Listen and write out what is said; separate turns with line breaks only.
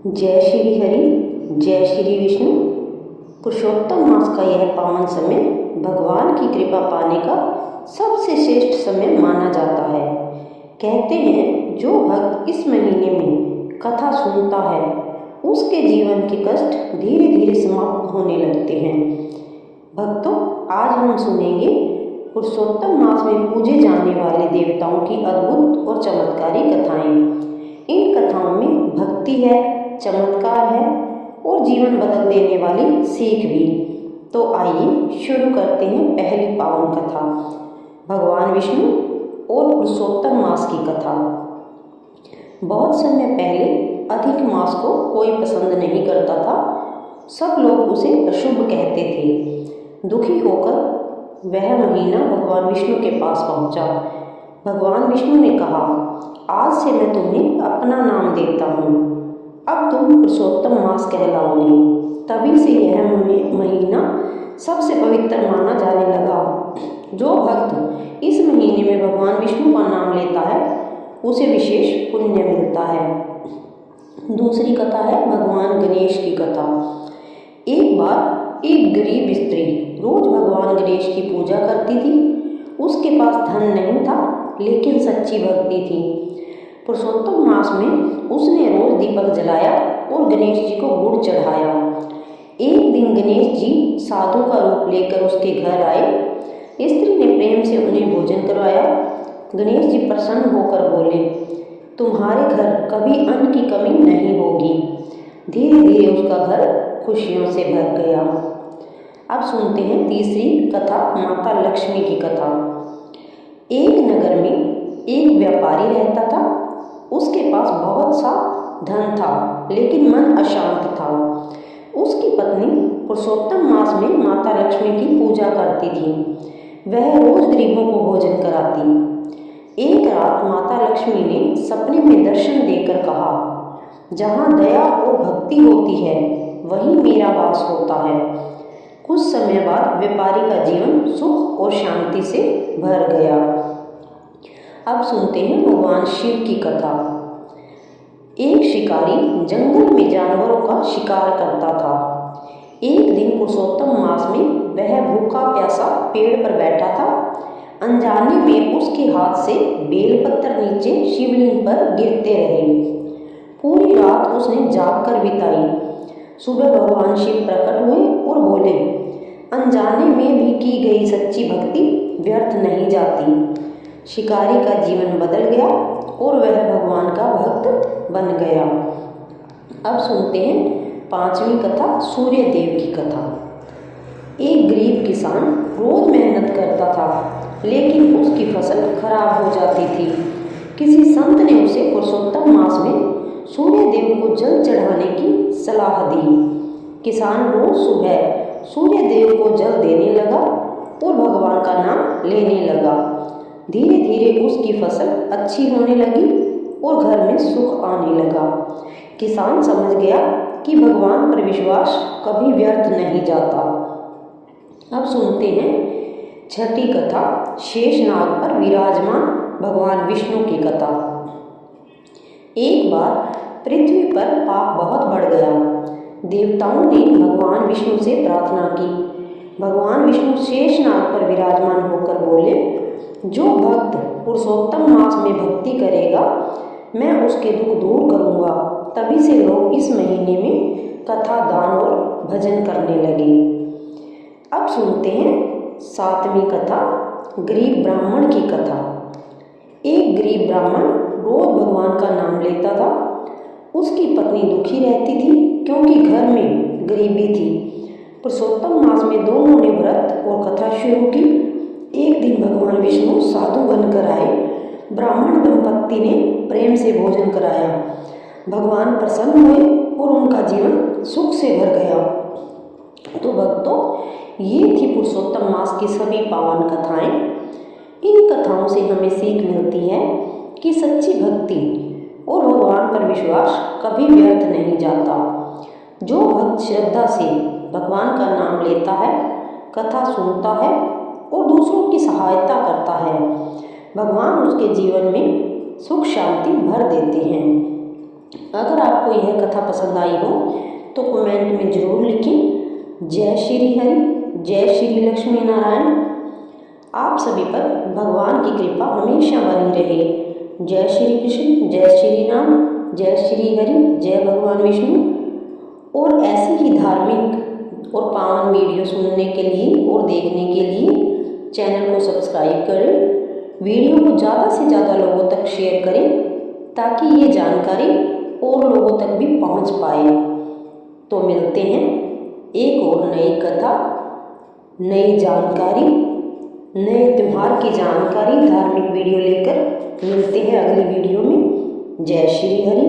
जय श्री हरि, जय श्री विष्णु। पुरुषोत्तम मास का यह पावन समय भगवान की कृपा पाने का सबसे श्रेष्ठ समय माना जाता है। कहते हैं जो भक्त इस महीने में कथा सुनता है उसके जीवन के कष्ट धीरे धीरे समाप्त होने लगते हैं। भक्तों, आज हम सुनेंगे पुरुषोत्तम मास में पूजे जाने वाले देवताओं की अद्भुत और चमत्कारी कथाएं। इन कथाओं में भक्ति है, चमत्कार है और जीवन बदल देने वाली सीख भी। तो आइए शुरू करते हैं पहली पावन कथा, भगवान विष्णु और पुरुषोत्तम मास की कथा। बहुत समय पहले अधिक मास को कोई पसंद नहीं करता था। सब लोग उसे अशुभ कहते थे। दुखी होकर वह महीना भगवान विष्णु के पास पहुंचा। भगवान विष्णु ने कहा, आज से मैं तुम्हें अपना नाम देता हूँ। अब तुम पुरुषोत्तम मास कहलाओगे। तभी से यह महीना सबसे पवित्र माना जाने लगा। जो भक्त इस महीने में भगवान विष्णु का नाम लेता है उसे विशेष पुण्य मिलता है। दूसरी कथा है भगवान गणेश की कथा। एक बार एक गरीब स्त्री रोज भगवान गणेश की पूजा करती थी। उसके पास धन नहीं था लेकिन सच्ची भक्ति थी। पुरुषोत्तम मास में उसने रोज दीपक जलाया और गणेश जी को गुड़ चढ़ाया। एक दिन गणेश जी साधु का रूप लेकर उसके घर आए। स्त्री ने प्रेम से उन्हें भोजन करवाया। गणेश जी प्रसन्न होकर बोले, तुम्हारे घर कभी अन्न की कमी नहीं होगी। धीरे धीरे उसका घर खुशियों से भर गया। अब सुनते हैं तीसरी कथा, माता लक्ष्मी की कथा। एक नगर में एक व्यापारी रहता था। उसके पास बहुत सा धन था लेकिन मन अशांत था। उसकी पत्नी पुरुषोत्तम मास में माता लक्ष्मी की पूजा करती थी। वह रोज गरीबों को भोजन कराती। एक रात माता लक्ष्मी ने सपने में दर्शन देकर कहा, जहाँ दया और भक्ति होती है वहीं मेरा वास होता है। कुछ समय बाद व्यापारी का जीवन सुख और शांति से भर गया। अब सुनते हैं भगवान शिव की कथा। एक शिकारी जंगल में जानवरों का शिकार करता था। एक दिन पुरुषोत्तम मास में वह भूखा प्यासा पेड़ पर बैठा था। अनजाने में उसके हाथ से बेलपत्र नीचे शिवलिंग पर गिरते रहे। पूरी रात उसने जाग कर बिताई। सुबह भगवान शिव प्रकट हुए और बोले, अनजाने में भी की गई सच्ची भक्ति व्यर्थ नहीं जाती। शिकारी का जीवन बदल गया और वह भगवान का भक्त बन गया। अब सुनते हैं पांचवी कथा, सूर्य देव की कथा। एक गरीब किसान रोज मेहनत करता था लेकिन उसकी फसल खराब हो जाती थी। किसी संत ने उसे पुरुषोत्तम मास में सूर्य देव को जल चढ़ाने की सलाह दी। किसान रोज सुबह सूर्य देव को जल देने लगा और भगवान का नाम लेने लगा। धीरे धीरे उसकी फसल अच्छी होने लगी और घर में सुख आने लगा। किसान समझ गया कि भगवान पर विश्वास कभी व्यर्थ नहीं जाता। अब सुनते हैं छठी कथा, शेषनाग पर विराजमान भगवान विष्णु की कथा। एक बार पृथ्वी पर पाप बहुत बढ़ गया। देवताओं ने भगवान विष्णु से प्रार्थना की। भगवान विष्णु शेषनाग पर विराजमान होकर बोले, जो भक्त पुरुषोत्तम मास में भक्ति करेगा मैं उसके दुख दूर करूंगा। तभी से लोग इस महीने में कथा, दान और भजन करने लगे। अब सुनते हैं सातवीं कथा, गरीब ब्राह्मण की कथा। एक गरीब ब्राह्मण रोज भगवान का नाम लेता था। उसकी पत्नी दुखी रहती थी क्योंकि घर में गरीबी थी। पुरुषोत्तम मास में दोनों ने व्रत और कथा शुरू की। एक दिन भगवान विष्णु साधु बनकर आए। ब्राह्मण दंपत्ति ने प्रेम से भोजन कराया। भगवान प्रसन्न हुए और उनका जीवन सुख से भर गया। तो भक्तों, ये थी पुरुषोत्तम मास की सभी पावन कथाएं। इन कथाओं से हमें सीख मिलती है कि सच्ची भक्ति और भगवान पर विश्वास कभी व्यर्थ नहीं जाता। जो भक्त श्रद्धा से भगवान का नाम लेता है, कथा सुनता है और दूसरों की सहायता करता है, भगवान उसके जीवन में सुख शांति भर देते हैं। अगर आपको यह कथा पसंद आई हो तो कमेंट में ज़रूर लिखें। जय श्री हरि, जय श्री लक्ष्मी नारायण। आप सभी पर भगवान की कृपा हमेशा बनी रहे। जय श्री कृष्ण, जय श्री राम, जय श्री हरि, जय भगवान विष्णु। और ऐसी ही धार्मिक और पावन वीडियो सुनने के लिए और देखने के लिए चैनल को सब्सक्राइब करें। वीडियो को ज़्यादा से ज़्यादा लोगों तक शेयर करें ताकि ये जानकारी और लोगों तक भी पहुंच पाए। तो मिलते हैं एक और नई कथा, नई जानकारी, नए त्योहार की जानकारी, धार्मिक वीडियो लेकर मिलते हैं अगली वीडियो में। जय श्री हरि।